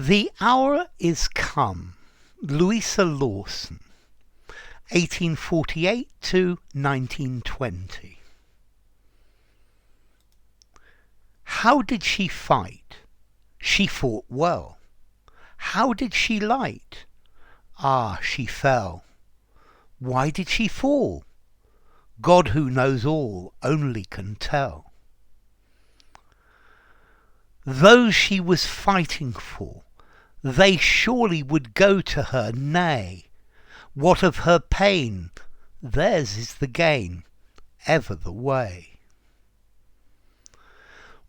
The hour is come. Louisa Lawson, 1848 to 1920. How did she fight? She fought well. How did she light? Ah, she fell. Why did she fall? God, who knows all, only can tell. Those she was fighting for, they surely would go to her, nay. What of her pain? Theirs is the gain, ever the way.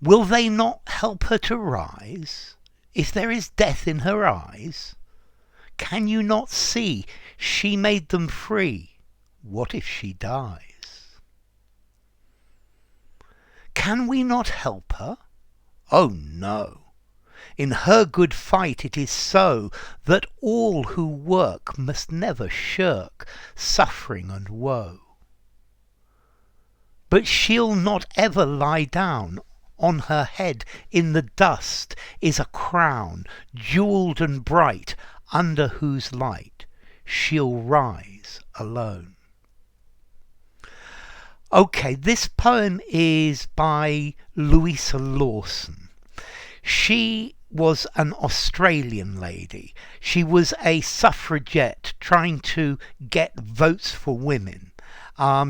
Will they not help her to rise, if there is death in her eyes? Can you not see she made them free? What if she dies? Can we not help her? Oh no! In her good fight it is so that all who work must never shirk suffering and woe. But she'll not ever lie down. On her head in the dust is a crown, jewelled and bright, under whose light she'll rise alone. Okay, this poem is by Louisa Lawson. She was an Australian lady. She was a suffragette trying to get votes for women.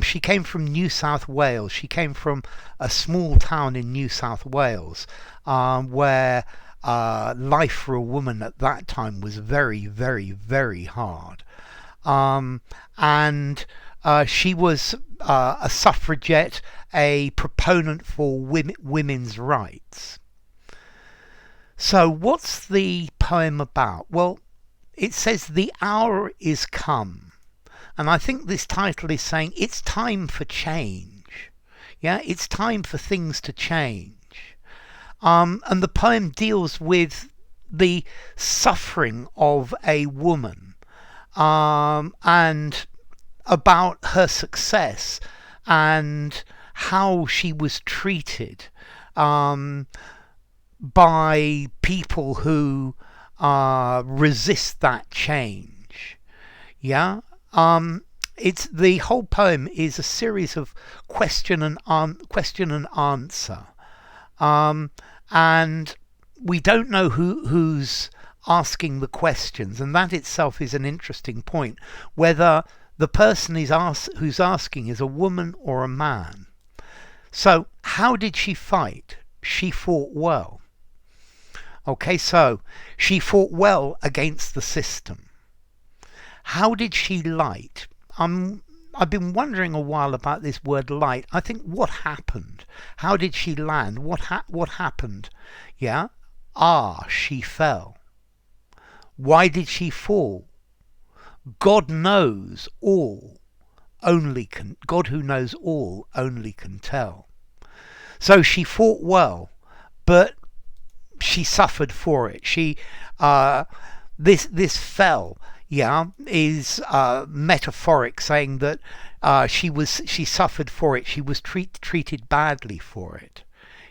She came from New South Wales. She came from a small town in New South Wales where life for a woman at that time was very, very, very hard. She was a suffragette, a proponent for women's rights. So what's the poem about? Well, it says the hour is come. And I think this title is saying it's time for change. Yeah, it's time for things to change. And the poem deals with the suffering of a woman and about her success and how she was treated by people who resist that change. Yeah. It's the whole poem is a series of question and answer, and we don't know who's asking the questions, and that itself is an interesting point. Whether the person who's asking is a woman or a man. So, how did she fight? She fought well. Okay, so she fought well against the system. How did she light? I've been wondering a while about this word light. I think what happened? How did she land? What happened? Yeah? Ah, she fell. Why did she fall? God knows all. God who knows all only can tell. So she fought well, but she suffered for it. This fell. Yeah, is metaphoric, saying that she suffered for it. She was treated badly for it.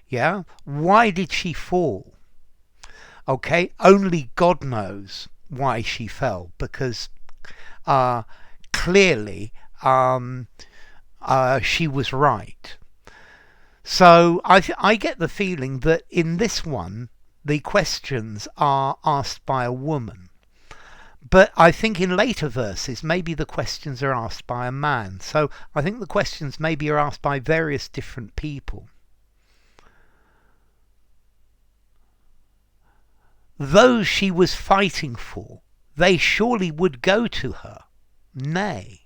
Yeah, why did she fall? Okay, only God knows why she fell, because clearly she was right. So I get the feeling that in this one the questions are asked by a woman. But I think in later verses, maybe the questions are asked by a man. So I think the questions maybe are asked by various different people. Those she was fighting for, they surely would go to her, nay.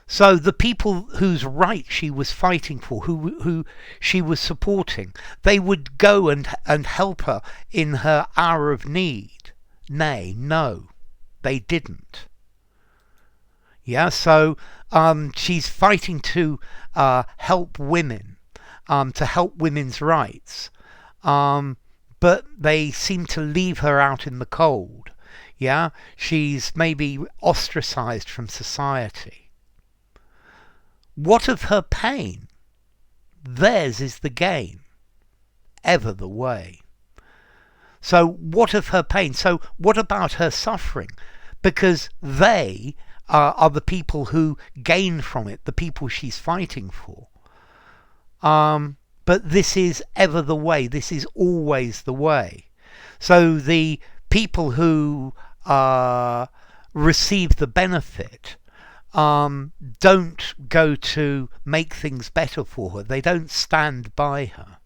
So the people whose right she was fighting for, who she was supporting, they would go and help her in her hour of need. Nay, no, they didn't. Yeah, so she's fighting to help women, to help women's rights, but they seem to leave her out in the cold. Yeah, she's maybe ostracized from society. What of her pain? Theirs is the gain, ever the way. So what of her pain? So what about her suffering? Because they are the people who gain from it, the people she's fighting for. But this is ever the way. This is always the way. So the people who receive the benefit don't go to make things better for her. They don't stand by her.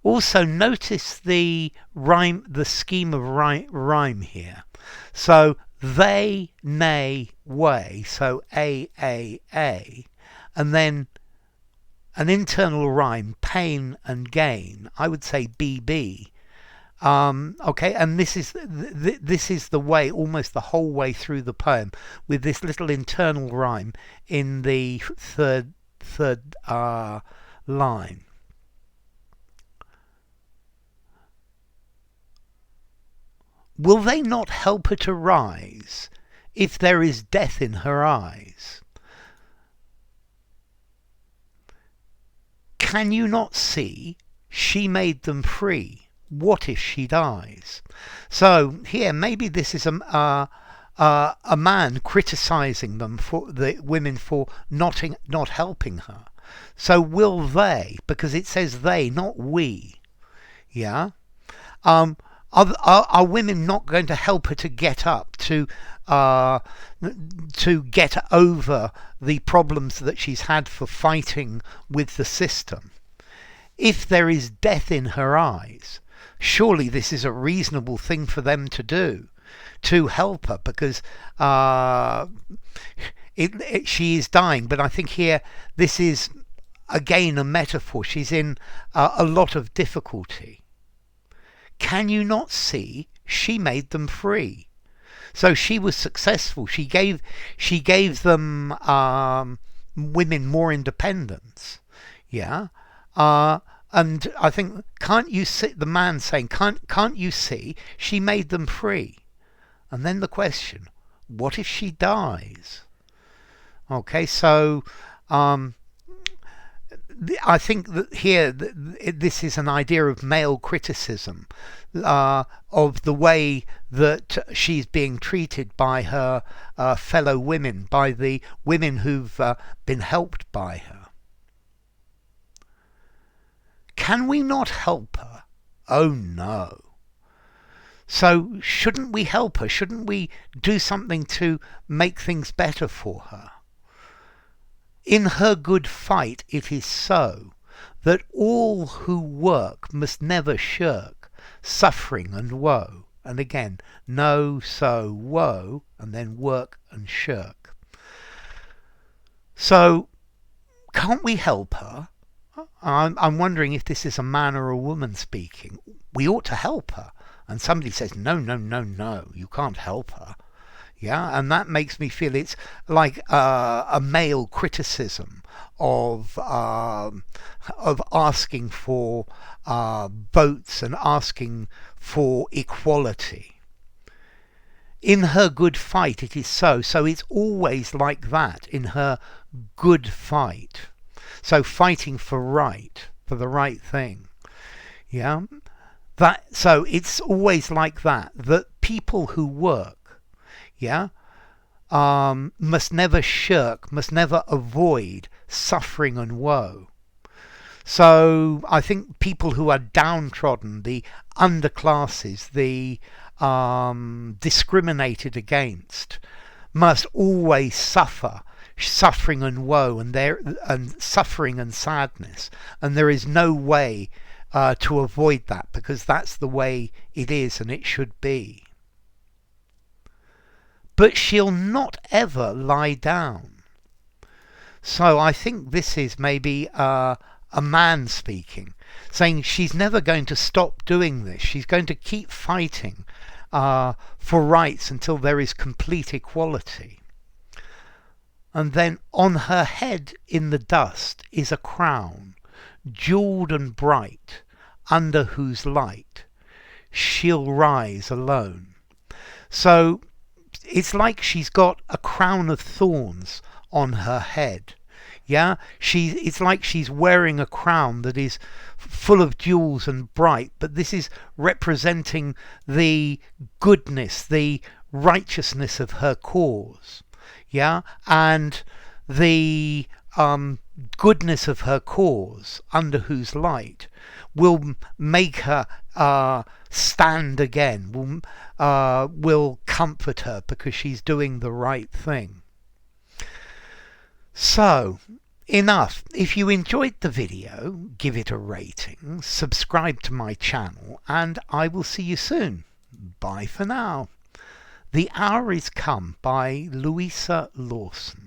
Also, notice the rhyme, the scheme of rhyme here. So they, nay, way. So a, and then an internal rhyme, pain and gain. I would say bb. Okay, and this is the way, almost the whole way through the poem, with this little internal rhyme in the third line. Will they not help her to rise if there is death in her eyes? Can you not see she made them free? What if she dies? So here, maybe this is a man criticising them, for the women, for not helping her. So will they? Because it says they, not we. Yeah. Are women not going to help her to get up, to get over the problems that she's had for fighting with the system? If there is death in her eyes, surely this is a reasonable thing for them to do, to help her, because she is dying. But I think here this is again a metaphor. She's in a lot of difficulty. Can you not see she made them free? So she was successful. She gave them women more independence. Yeah. And I think, can't you see, the man saying, can't you see she made them free? And then the question, what if she dies? Okay, so I think that here this is an idea of male criticism of the way that she's being treated by her fellow women, by the women who've been helped by her. Can we not help her? Oh no. So shouldn't we help her? Shouldn't we do something to make things better for her? In her good fight it is so, that all who work must never shirk suffering and woe. And again, no, so, woe, and then work and shirk. So, can't we help her? I'm wondering if this is a man or a woman speaking. We ought to help her. And somebody says, no, you can't help her. Yeah, and that makes me feel it's like a male criticism of asking for votes and asking for equality. In her good fight it is so. So it's always like that in her good fight. So fighting for the right thing. Yeah, so it's always like that. That people who work, yeah, must never shirk, must never avoid suffering and woe. So I think people who are downtrodden, the underclasses, the discriminated against, must always suffer suffering and woe, and suffering and sadness. And there is no way to avoid that, because that's the way it is and it should be. But she'll not ever lie down. So I think this is maybe a man speaking, saying she's never going to stop doing this. She's going to keep fighting for rights until there is complete equality. And then on her head in the dust is a crown, jewelled and bright, under whose light she'll rise alone. So it's like she's got a crown of thorns on her head. Yeah, it's like she's wearing a crown that is full of jewels and bright, but this is representing the goodness, the righteousness of her cause. Yeah, and the goodness of her cause, under whose light, will make her stand again, will comfort her because she's doing the right thing. So, enough. If you enjoyed the video, give it a rating, subscribe to my channel, and I will see you soon. Bye for now. The Hour Is Come by Louisa Lawson.